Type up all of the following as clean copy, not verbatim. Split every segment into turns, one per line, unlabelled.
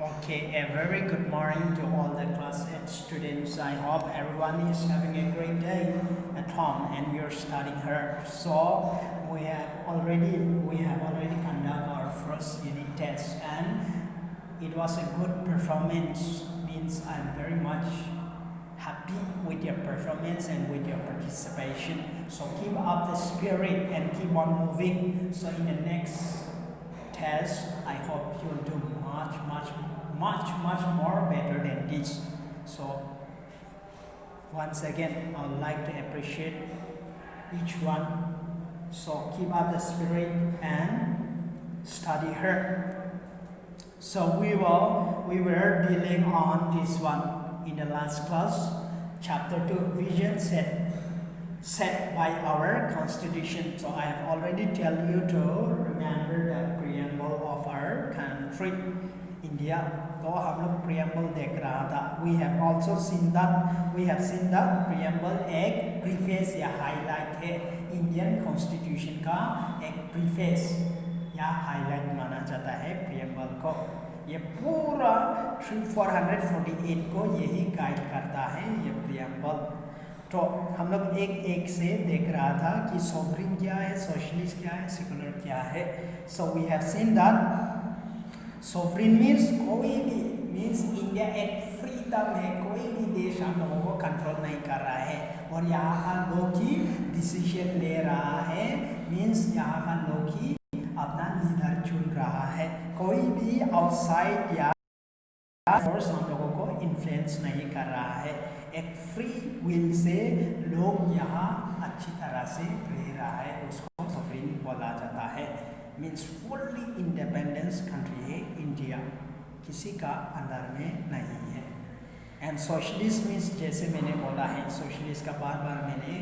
Okay, a very good morning to all the class 8 students. I hope everyone is having a great day at home and you're studying hard. So we have already conducted our first unit test and it was a good performance. Means I'm very much happy with your performance and with your participation. So keep up the spirit and keep on moving. So in the next test, I hope you'll do much more better than this. So once again, I would like to appreciate each one. So keep up the spirit and study hard. So we were dealing on this one in the last class, chapter 2, vision set by our constitution. So I have already tell you to remember the preamble of our country, India. तो हम लोग preamble देख रहा था. We have also seen that preamble एक preface या highlight है. Indian Constitution का एक preface या highlight माना जाता है preamble को. ये पूरा 448 को यही गाइड करता है ये preamble. तो हम लोग एक से देख रहा था कि सोवरिन क्या है, सोशलिस्ट क्या है, सेकुलर क्या है. So we have seen that sovereign means कोई भी, मीन्स इंडिया एक फ्रीडम है, कोई भी देश हम लोगों को कंट्रोल नहीं कर रहा है और यहाँ का लोग ही डिसीजन ले रहा है. मीन्स यहाँ का लोग ही अपना लीडर चुन रहा है. कोई भी आउटसाइड या फोर्स हम लोगों को इन्फ्लुएंस नहीं कर रहा है. एक फ्री विल से लोग यहाँ अच्छी तरह से रह रहा है, उसको सोवरिन बोला जाता है. मीन्स फुल्ली इंडिपेंडेंस कंट्री है इंडिया, किसी का अंडर में नहीं है. एंड सोशलिस्ट मीन्स जैसे मैंने बोला है, सोशलिस्ट का बार मैंने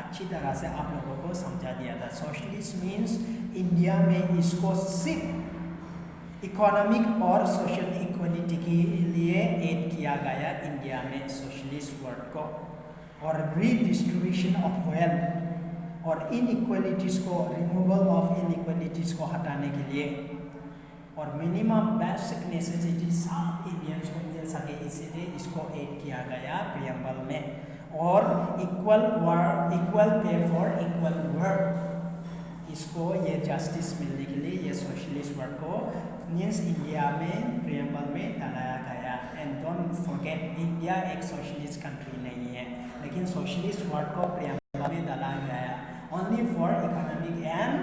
अच्छी तरह से आप लोगों को समझा दिया था. सोशलिस्ट मीन्स इंडिया में इसको सिर्फ इकोनॉमिक और सोशल इक्वलिटी के लिए ऐड किया गया इंडिया में सोशलिस्ट वर्ड को, और रीडिस्ट्रीब्यूशन ऑफ वेल्थ और इनइक्वालिटीज को, रिमूवल ऑफ इनइक्वालिटीज को हटाने के लिए, और मिनिमम बेसिक नेसेसिटी सब इंडियंस को मिल सके इसीलिए इसको ऐड किया गया प्रियम्बल में. और equal pay for equal work, इसको ये जस्टिस मिलने के लिए ये सोशलिस्ट वर्ड को मीन्स इंडिया में प्रियम्बल में डाला गया. एंड डोंट फॉरगेट, इंडिया एक सोशलिस्ट कंट्री नहीं है, लेकिन सोशलिस्ट वर्ड को प्रियम्बल में डाला गया only for economic and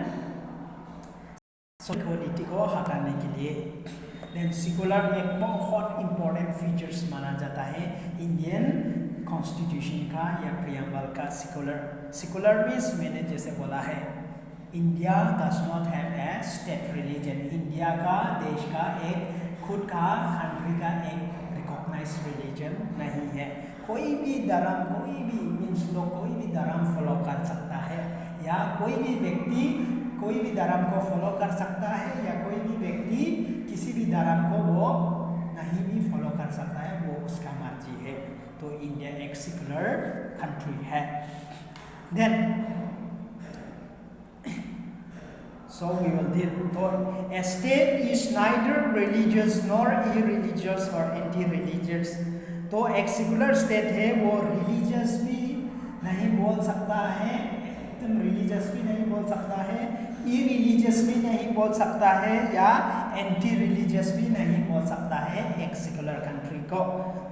equality को हटाने के लिए. देन सेकुलर एक बहुत इंपॉर्टेंट फीचर्स माना जाता है इंडियन कॉन्स्टिट्यूशन का या प्रियम्बल का. सेकुलर मीन्स मैंने जैसे बोला है, India does not have a state religion. India का, देश का एक खुद का, कंट्री का एक रिकॉग्नाइज रिलीजन नहीं है. कोई भी धर्म, कोई भी मीन्स लोग कोई भी धर्म फॉलो कर सकता है, या कोई भी व्यक्ति कोई भी धर्म को फॉलो कर सकता है, या कोई भी व्यक्ति किसी भी धर्म को वो नहीं भी फॉलो कर सकता है, वो उसका मर्जी है. तो इंडिया एक सेकुलर कंट्री है. Then so we will deal. A state is neither religious nor irreligious or anti-religious. तो एक सेकुलर स्टेट है, वो रिलीजियस भी नहीं बोल सकता है, एकदम रिलीजियस भी नहीं बोल सकता है, इरिलीजियस भी नहीं बोल सकता है, या एंटी रिलीजियस भी नहीं बोल सकता है. एक सेकुलर कंट्री को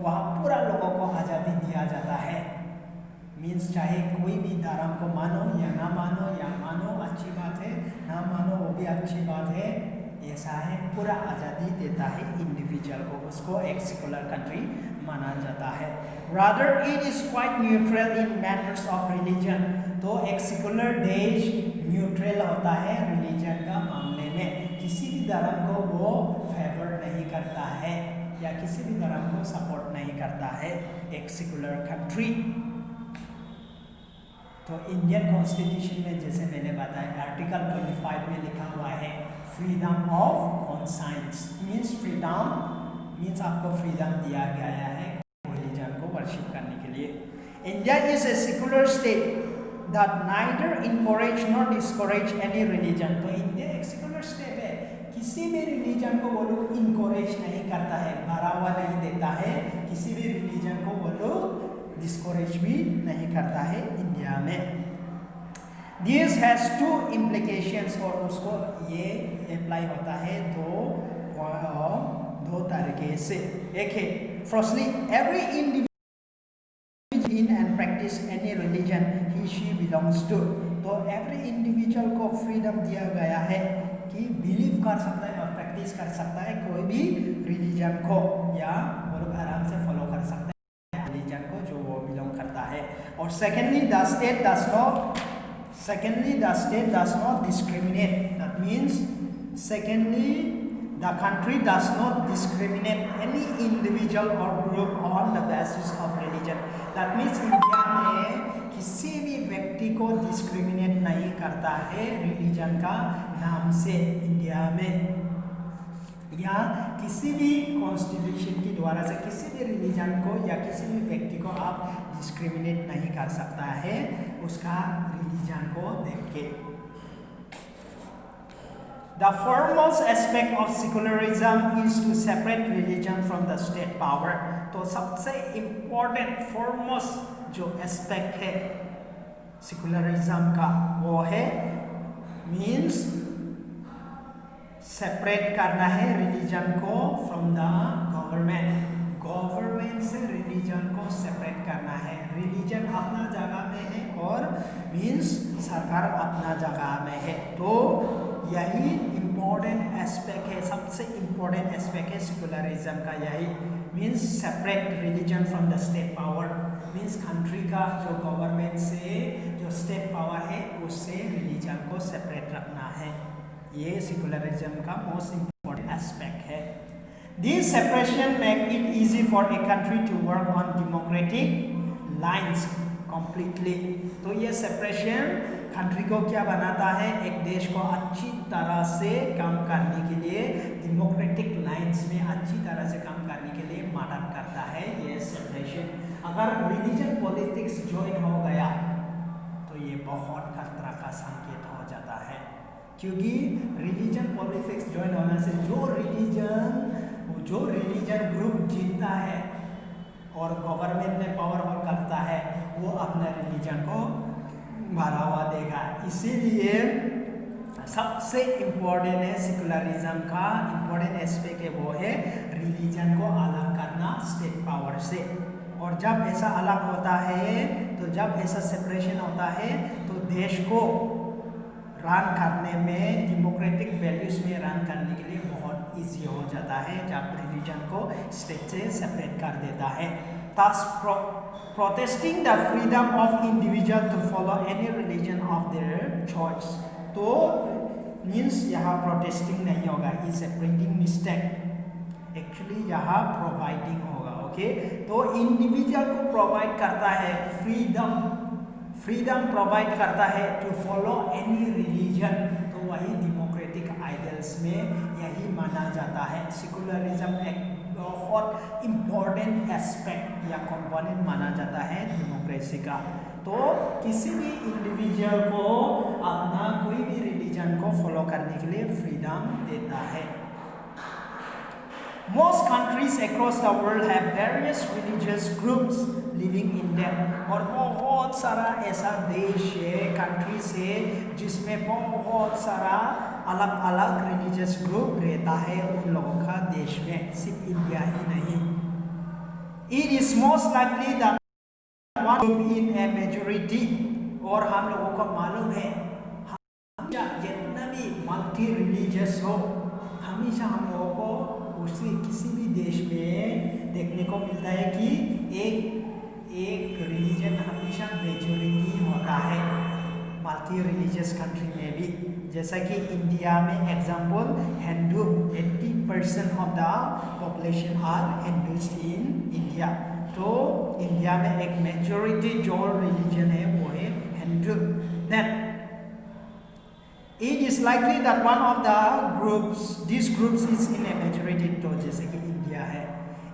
वहाँ पूरा लोगों को आज़ादी दिया जाता है. मीन्स चाहे कोई भी धर्म को मानो या ना मानो, या मानो अच्छी बात है, ना मानो वो भी अच्छी बात है, ऐसा है, पूरा आज़ादी देता है इंडिविजुअल को. उसको एक सेकुलर कंट्री माना जाता है. Rather it is quite neutral in matters of religion. तो एक सेकुलर देश न्यूट्रल होता है रिलीजन का मामले में, किसी भी धर्म को वो फेवर नहीं करता है या किसी भी धर्म को सपोर्ट नहीं करता है एक सेकुलर कंट्री. तो इंडियन कॉन्स्टिट्यूशन में जैसे मैंने बताया, आर्टिकल 25 में लिखा हुआ है freedom of conscience. Means freedom means आपको फ्रीडम दिया गया है रिलीजन को वर्शिप करने के लिए. India is a secular state that neither encourage not discourage any religion. तो इंडिया एक सेकुलर स्टेट है, किसी भी रिलीजन को वो लोग इनकरेज नहीं करता है, बढ़ावा नहीं देता है, किसी भी रिलीजन को वो लोग डिस्करेज भी नहीं करता है इंडिया में। This has two implications और उसको ये अप्लाई होता है दो तरीके से। एक है firstly every individual in and practice any religion he she belongs to, तो every individual को freedom दिया गया है कि बिलीव कर सकता है और प्रैक्टिस कर सकता है कोई भी रिलीजन को, या वो लोग आराम से फॉलो कर सकते हैं रिलीजन को जो वो बिलोंग करता है। और secondly the state does not discriminate, that means secondly the country does not discriminate any individual or group on the basis of religion, that means India में किसी भी व्यक्ति को डिस्क्रिमिनेट नहीं करता है रिलीजन का नाम से इंडिया में, या किसी भी कॉन्स्टिट्यूशन के द्वारा से किसी भी रिलीजन को या किसी भी व्यक्ति को आप डिस्क्रिमिनेट नहीं कर सकता है उसका रिलीजन को देख के। The foremost aspect of secularism is to separate religion from the state power, तो सबसे important foremost जो aspect है secularism का वो है means सेपरेट करना है रिलीजन को फ्रॉम द गवर्नमेंट से रिलीजन को सेपरेट करना है। रिलीजन अपना जगह में है और मीन्स सरकार अपना जगह में है, तो यही इम्पोर्टेंट एस्पेक्ट है, सबसे इम्पोर्टेंट एस्पेक्ट है सेकुलरिज्म का, यही means separate religion from the state power, means country का जो गवर्नमेंट से जो स्टेट पावर है उससे रिलीजन को सेपरेट रखना है, ये सेकुलरिज्म का मोस्ट इम्पोर्टेंट एस्पेक्ट है। This separation make it easy for a country to work on democratic lines completely, तो ये सेपरेशन कंट्री को क्या बनाता है, एक देश को अच्छी तरह से काम करने के लिए डेमोक्रेटिक लाइंस में अच्छी तरह से काम करने के लिए मदद करता है ये सेपरेशन। अगर रिलीजन पॉलिटिक्स ज्वाइन हो गया तो ये बहुत खतरा का संकेत हो जाता है, क्योंकि रिलीजन पॉलिटिक्स ज्वाइन होने से जो रिलीजन ग्रुप जीतता है और गवर्नमेंट में पावर होल्ड करता है वो अपने रिलीजन को बढ़ावा देगा। इसीलिए सबसे इम्पोर्टेंट है सेकुलरिज्म का इम्पोर्टेंट एस्पेक्ट है वो है रिलीजन को अलग करना स्टेट पावर से। और जब ऐसा अलग होता है, तो जब ऐसा सेपरेशन होता है तो देश को रन करने में डेमोक्रेटिक वैल्यूज में रन करने के लिए बहुत इजी हो जाता है जब रिलीजन को स्टेट से सेपरेट कर देता है। Thus, protesting the freedom of individual to follow any religion of their choice, तो मीन्स यहाँ प्रोटेस्टिंग नहीं होगा, is a printing mistake, actually यहाँ प्रोवाइडिंग होगा। ओके, तो इंडिविजुअल को प्रोवाइड करता है फ्रीडम प्रोवाइड करता है टू फॉलो एनी रिलीजन, तो वही डेमोक्रेटिक आइडियल्स में यही माना जाता है। सेकुलरिज्म एक बहुत इम्पोर्टेंट एस्पेक्ट या कंपोनेंट माना जाता है डेमोक्रेसी का, तो किसी भी इंडिविजुअल को अपना कोई भी रिलीजन को फॉलो करने के लिए फ्रीडम देता है। Most countries across the world have various religious groups living in them, और बहुत सारा ऐसा देश है, कंट्रीज है जिसमें बहुत सारा अलग अलग रिलीजियस ग्रुप रहता है उन लोगों का देश में, सिर्फ इंडिया ही नहीं। It is most likely that one group in a majority, और हम लोगों को मालूम है जितना भी मल्टी रिलीजियस हो हमेशा हम लोगों को उसी किसी भी देश में देखने को मिलता है कि एक रिलीजन हमेशा मेजोरिटी होता है मल्टी रिलीजियस कंट्री में भी, जैसा कि इंडिया में example Hindu 80% of the population are Hindus in India, तो इंडिया में एक मेजोरिटी जो रिलीजन है वो है Hindu. Then it is likely that one of these groups is in a majority, तो जैसे कि इंडिया है।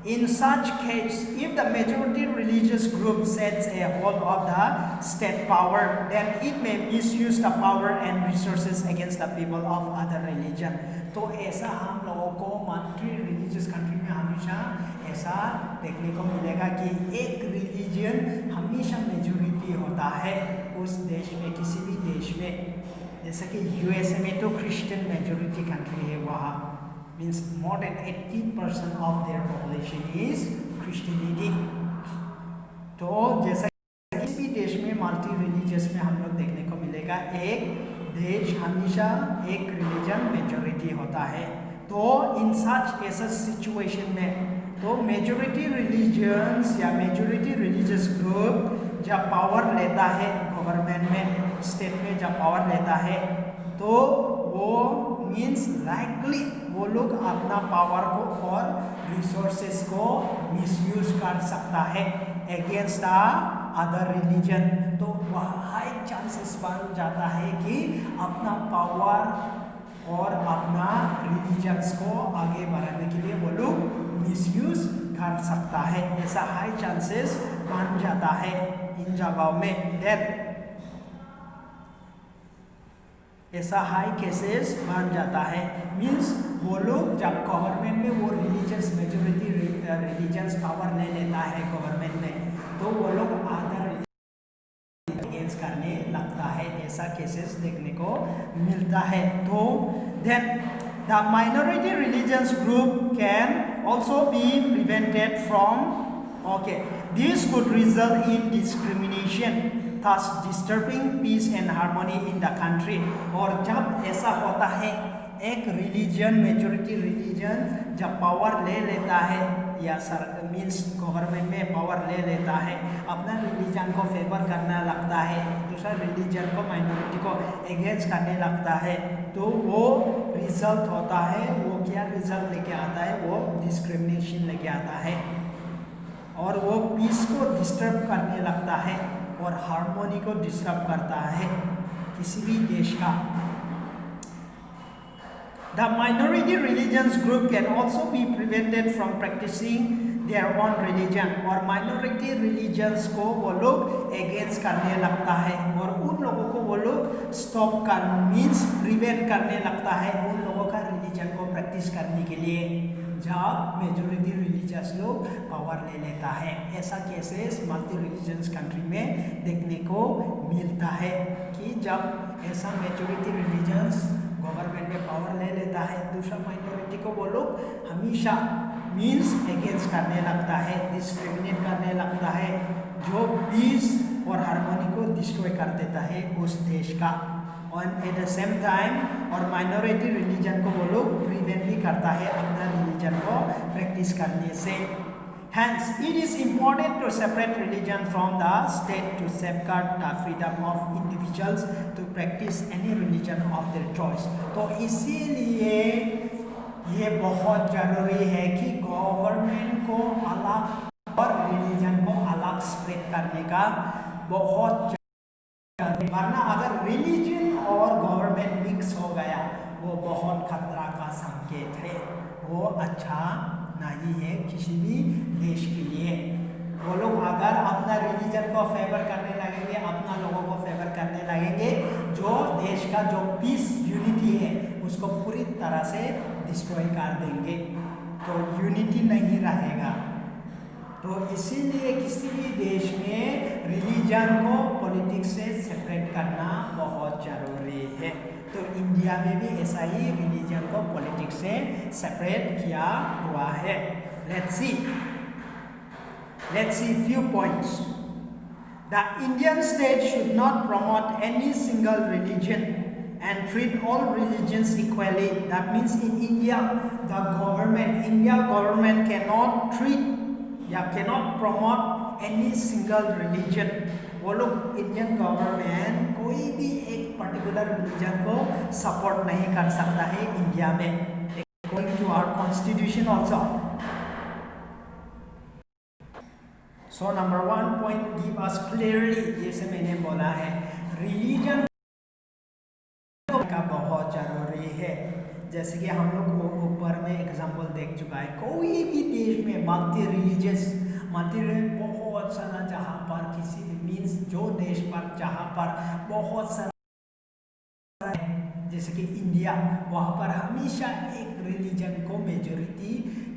In such case, if the majority religious group sets a hold of the state power, then it may misuse the power and resources against the people of other religion, तो ऐसा हम लोगों को multi religious country में हमेशा ऐसा देखने को मिलेगा कि एक रिलीजन हमेशा मेजॉरिटी होता है उस देश में, किसी भी देश में। जैसे कि यूएसए में तो क्रिश्चियन मेजॉरिटी कंट्री है, वहाँ means more then 80% of their population is Christianity. तो जैसा किसी भी देश में मल्टी रिलीजियस में हम लोग देखने को मिलेगा, एक देश हमेशा एक रिलीजन मेजॉरिटी होता है। तो इन सच ऐसा सिचुएशन में तो मेजॉरिटी रिलीजन्स या मेजॉरिटी रिलीजियस ग्रुप जब पावर लेता है गवर्नमेंट में, स्टेट में जब पावर लेता है, तो वो मीन्स लाइकली वो लोग अपना पावर को और रिसोर्सेस को मिसयूज कर सकता है अगेंस्ट अदर रिलीजन। तो वह हाई चांसेस बन जाता है कि अपना पावर और अपना रिलीजन्स को आगे बढ़ाने के लिए वो लोग मिसयूज कर सकता है, ऐसा हाई चांसेस बन जाता है इन जगहों में। देन ऐसा हाई केसेस बन जाता है, मीन्स वो लोग जब गवर्नमेंट में वो रिलीजियस मेजॉरिटी रिलीजन्स पावर ले लेता है गवर्नमेंट में, तो वो लोग अदर अगेंस्ट करने लगता है, ऐसा केसेस देखने को मिलता है। तो then the minority religious group can also be prevented from this could result in discrimination, thus disturbing peace and harmony in the country। और जब ऐसा होता है, एक रिलीजन मेजॉरिटी रिलीजन जब पावर ले लेता है या मीन्स गवर्नमेंट में पावर ले लेता है, अपना रिलीजन को फेवर करना लगता है, दूसरा रिलीजन को माइनॉरिटी को अगेंस्ट करने लगता है, तो वो रिजल्ट होता है, वो क्या रिजल्ट लेके आता है, वो डिस्क्रिमिनेशन लेके आता है और वो पीस को डिस्टर्ब करने लगता है और हार्मोनी को डिस्टर्ब करता है किसी भी देश का। The minority religions group can also be prevented from practicing their own religion। और minority religions को वो लोग against करने लगता है और उन लोगों को वो लोग stop कर means prevent करने लगता है उन लोगों का religion को practice करने के लिए, जब मेजॉरिटी रिलीजियस लोग पावर ले लेता है। ऐसा केसेस मल्टी रिलीजियस कंट्री में देखने को मिलता है कि जब ऐसा मेजॉरिटी रिलीजियस गवर्नमेंट में पावर ले लेता है, दूसरा माइनॉरिटी को वो लोग हमेशा मीन्स अगेंस्ट करने लगता है, डिस्क्रिमिनेट करने लगता है, जो पीस और हार्मोनी को डिस्ट्रॉय कर देता है उस देश का। और एट द सेम टाइम और माइनॉरिटी रिलीजन को वो लोग प्रिवेंट भी करता है अपना रिलीजन को प्रैक्टिस करने से। Hence, it is important to separate religion from the state to safeguard the freedom of individuals to practice any religion of their choice। तो इसीलिए ये बहुत जरूरी है कि गवर्नमेंट को अलग और रिलीजन को अलग स्प्रेड करने का बहुत, वरना अगर रिलीजन और गवर्नमेंट मिक्स हो गया वो बहुत खतरा का संकेत है, वो अच्छा नहीं है किसी भी देश के लिए। वो लोग अगर अपना रिलीजन को फेवर करने लगेंगे, अपना लोगों को फेवर करने लगेंगे, जो देश का जो पीस यूनिटी है उसको पूरी तरह से डिस्ट्रॉय कर देंगे, तो यूनिटी नहीं रहेगा। तो इसीलिए किसी भी देश में रिलीजन को पॉलिटिक्स से सेपरेट करना बहुत ज़रूरी है। तो इंडिया में भी ऐसा ही रिलीजन को पॉलिटिक्स से सेपरेट किया हुआ है। Let's see few points। The Indian state should not promote any single religion and treat all religions equally। That means in India, India government cannot treat या cannot promote any single religion। वो लोग Indian government कोई भी एक particular religion को support नहीं कर सकता है इंडिया में, according to our constitution also। So number one point give us clearly, जैसे मैंने बोला है, रिलीजन का बहुत जरूरी है। जैसे कि हम लोग ऊपर में एग्जाम्पल देख चुका है, कोई भी देश में मल्टी रिलीजियस बहुत सारा, जहाँ पर किसी मीन्स जो देश पर जहाँ पर बहुत सारा जैसे कि इंडिया, वहाँ पर हमेशा एक रिलीजन को मेजॉरिटी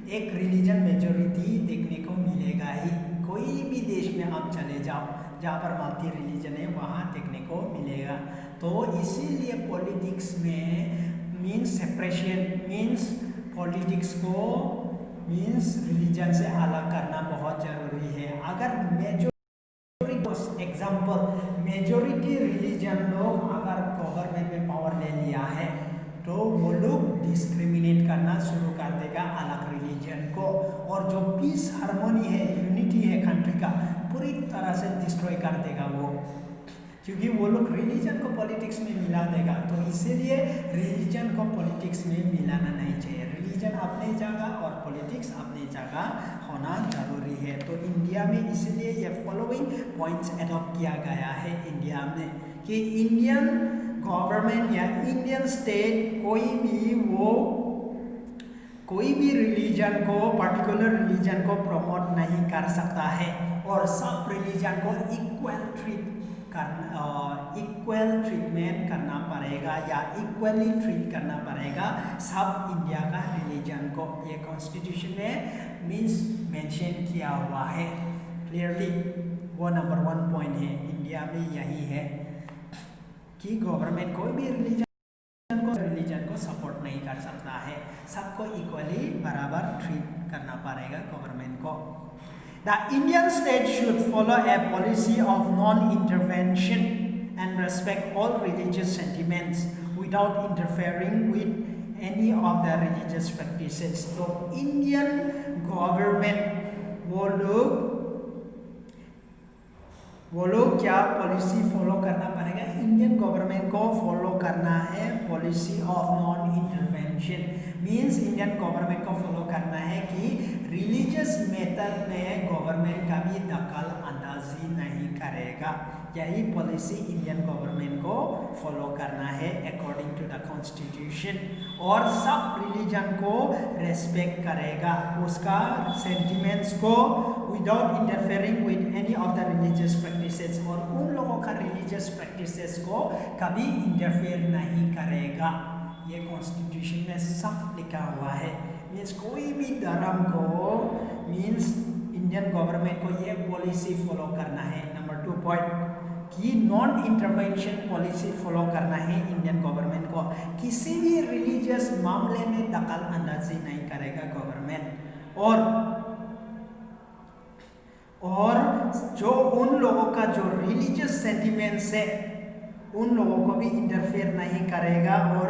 एक रिलीजन मेजोरिटी देखने को मिलेगा ही। कोई भी देश में आप चले जाओ जहाँ पर मल्टी रिलीजन है वहाँ देखने को मिलेगा। तो इसीलिए पॉलिटिक्स में मीन्स सेपरेशन मीन्स पॉलिटिक्स को मीन्स रिलीजन से अलग करना बहुत ज़रूरी है। अगर मेजोरिटी रिलीजन लोग अगर गवर्नमेंट में पावर ले लिया है तो वो लोग डिस्क्रिमिनेट करना शुरू कर देगा अलग रिलीजन को, और जो पीस हार्मोनी है यूनिटी है कंट्री का पूरी तरह से डिस्ट्रॉय कर देगा वो, क्योंकि वो लोग रिलीजन को पॉलिटिक्स में मिला देगा। तो इसीलिए रिलीजन को पॉलिटिक्स में मिलाना नहीं चाहिए। रिलीजन अपनी जगह और पॉलिटिक्स अपनी जगह होना जरूरी है। तो इंडिया में इसलिए ये फॉलोइंग पॉइंट्स एडॉप्ट किया गया है इंडिया में कि इंडियन गवर्नमेंट या इंडियन स्टेट कोई भी रिलीजन को पर्टिकुलर रिलीजन को प्रमोट नहीं कर सकता है, और सब रिलीजन को इक्वल ट्रीटमेंट करना पड़ेगा या इक्वली ट्रीट करना पड़ेगा सब इंडिया का रिलीजन को। ये कॉन्स्टिट्यूशन में मीन्स मेंशन किया हुआ है क्लियरली। वो नंबर 1 पॉइंट है इंडिया में यही है कि गवर्नमेंट कोई भी रिलीजन को सपोर्ट नहीं कर सकता है, सबको इक्वली बराबर ट्रीट करना पड़ेगा गवर्नमेंट को। The Indian state should follow a policy of non-intervention and respect all religious sentiments without interfering with any of the religious practices. तो इंडियन गवर्नमेंट वो लोग क्या पॉलिसी फॉलो करना पड़ेगा? इंडियन गवर्नमेंट को फॉलो करना है policy of non intervention. Means Indian government को फॉलो करना है कि रिलीजियस मैटर में गवर्नमेंट का भी दखल अंदाजी नहीं करेगा। यही पॉलिसी इंडियन गवर्नमेंट को फॉलो करना है अकॉर्डिंग टू द कॉन्स्टिट्यूशन, और सब रिलीजन को रेस्पेक्ट करेगा, उसका सेंटिमेंट्स को without interfering with any of the religious practices, और उन लोगों का रिलीजियस प्रैक्टिसेस को कभी इंटरफेयर नहीं करेगा। ये कॉन्स्टिट्यूशन में साफ लिखा हुआ है। मीन्स कोई भी धर्म को मीन्स इंडियन गवर्नमेंट को ये पॉलिसी फॉलो करना है। नंबर 2 पॉइंट कि नॉन इंटरवेंशन पॉलिसी फॉलो करना है इंडियन गवर्नमेंट को। किसी भी रिलीजियस मामले में दखल अंदाजी नहीं करेगा गवर्नमेंट, और जो उन लोगों का जो रिलीजियस सेंटिमेंट्स है उन लोगों को भी इंटरफेयर नहीं करेगा, और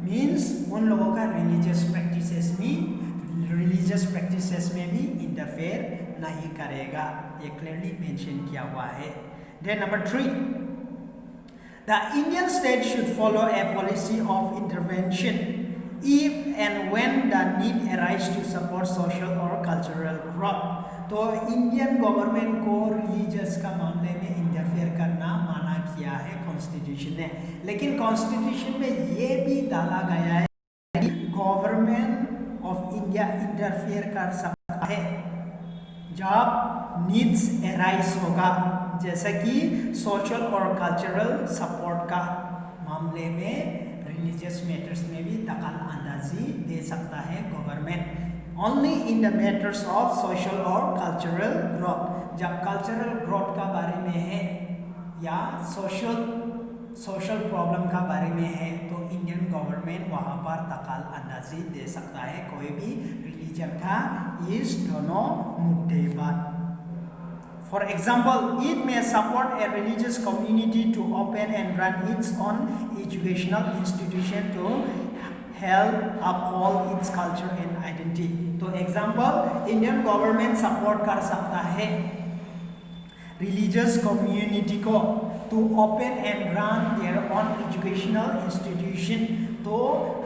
मीन्स उन लोगों का रिलीजियस प्रैक्टिसेस में भी इंटरफेयर नहीं करेगा। ये क्लियरली मेंशन किया हुआ है। Then number 3, the Indian state should follow a policy of intervention if and when the need arises to support social or cultural growth. तो इंडियन गवर्नमेंट को रिलीजियस का मामले में इंटरफेयर करना माना किया है कॉन्स्टिट्यूशन ने, लेकिन कॉन्स्टिट्यूशन में ये भी डाला गया है कि गवर्नमेंट ऑफ इंडिया इंटरफेयर कर सकता है जब नीड्स एराइज होगा, जैसे कि सोशल और कल्चरल सपोर्ट का मामले में रिलीजियस मैटर्स में भी दखल अंदाजी दे सकता है government. Only in the matters of social और कल्चरल ग्रोथ, जब कल्चरल ग्रोथ का बारे में है या सोशल प्रॉब्लम का बारे में है तो इंडियन गवर्नमेंट वहाँ पर दखल अंदाजी दे सकता है कोई भी रिलीजन का इस दोनों मुद्दे पर। For example, it may support a religious community to open and run its own educational institution to help uphold its culture and identity. तो एग्जाम्पल इंडियन गवर्नमेंट सपोर्ट कर सकता है रिलीजियस कम्युनिटी को to open and run their own educational institution. तो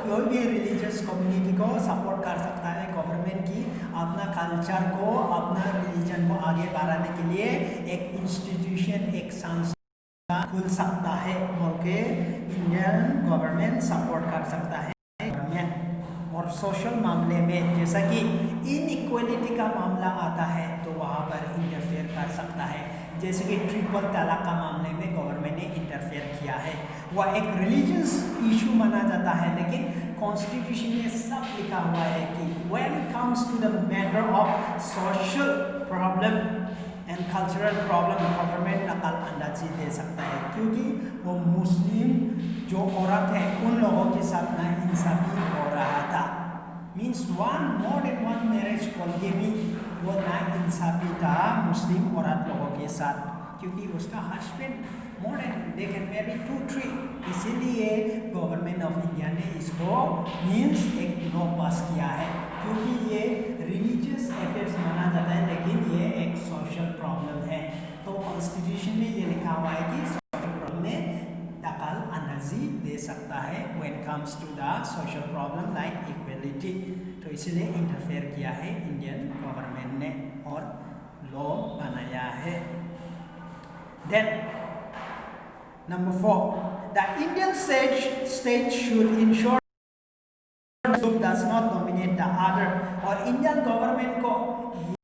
कोई भी religious community को support कर सकता है गवर्नमेंट की अपना कल्चर को अपना रिलीजन को आगे बढ़ाने के लिए एक इंस्टीट्यूशन एक संस्था खुल सकता है बोल के इंडियन गवर्नमेंट सपोर्ट कर सकता है गवर्नमेंट। और सोशल मामले में जैसा कि इनइक्वलिटी का मामला आता है तो वहाँ पर इंटरफेयर कर सकता है। जैसे कि ट्रिपल तलाक का मामले में गवर्नमेंट ने इंटरफेयर किया है, वह एक रिलीजियस इशू माना जाता है, लेकिन कॉन्स्टिट्यूशन में सब लिखा हुआ है कि when comes to the matter of social problem and cultural problem government नकल अंदाजी दे सकता है, क्योंकि वो मुस्लिम जो औरत है उन लोगों के साथ नाइंसाफी हो रहा था। Means more than one marriage polygamy, वो नाइंसाफी था मुस्लिम औरत लोगों के साथ, क्योंकि उसका husband more than they can marry 2-3। इसीलिए गवर्नमेंट ऑफ इंडिया ने इसको मीन्स एक लॉ पास किया है, क्योंकि ये रिलीजियस अफेयर्स माना जाता है लेकिन ये एक सोशल प्रॉब्लम है। तो कॉन्स्टिट्यूशन में ये लिखा हुआ है कि सोशल प्रॉब्लम में दखल अंदाजी दे सकता है when comes to the social problem like equality. तो इसलिए इंटरफेयर किया है इंडियन गवर्नमेंट ने और लॉ बनाया है। Then Number 4, the Indian state should ensure group does not dominate the other। और इंडियन गवर्नमेंट को ये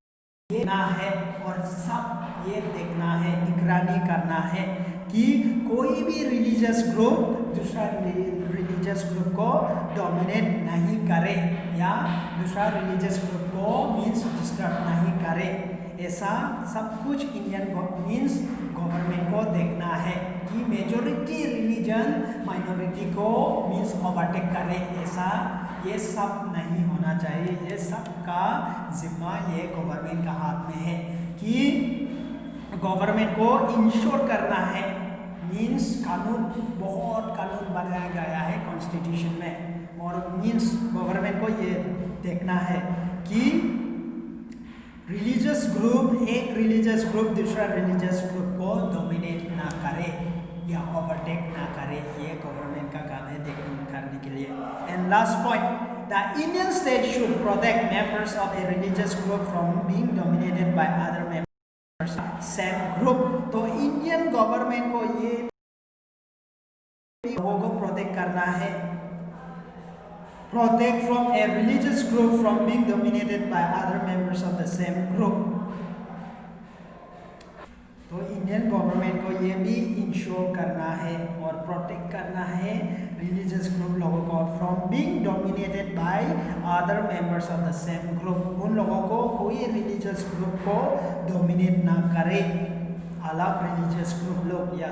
देखना है और सब ये देखना है, निगरानी करना है कि कोई भी रिलीजियस ग्रुप दूसरा रिलीजियस ग्रुप को डोमिनेट नहीं करे या दूसरा रिलीजियस ग्रुप को मीन्स डिस्टर्ब नहीं करे। ऐसा सब कुछ इंडियन मीन्स गवर्नमेंट को देखना है कि मेजॉरिटी रिलीजन माइनॉरिटी को मीन्स ओवरटेक करे, ऐसा ये सब नहीं होना चाहिए। ये सब का जिम्मा ये गवर्नमेंट का हाथ में है कि गवर्नमेंट को इंश्योर करना है। मीन्स कानून, बहुत कानून बनाया गया है कॉन्स्टिट्यूशन में, और मीन्स गवर्नमेंट को ये देखना है कि रिलीजियस ग्रुप, एक रिलीजियस ग्रुप दूसरा रिलीजियस ग्रुप को डोमिनेट ना करे या ओवरटेक ना करे। ये गवर्नमेंट का काम है देखने करने के लिए। And last point, the Indian state should protect members of a religious group from being dominated by other members same group. तो इंडियन गवर्नमेंट को ये लोगों को प्रोटेक्ट करना है, protect from a religious group from being dominated by other members of the same group। तो Indian government को ये भी इंश्योर करना है और प्रोटेक्ट करना है रिलीजियस ग्रुप लोगों को from being dominated by other members of the same group. उन लोगों को कोई रिलीजियस ग्रुप को डोमिनेट ना करे, अलग रिलीजियस ग्रुप लोग या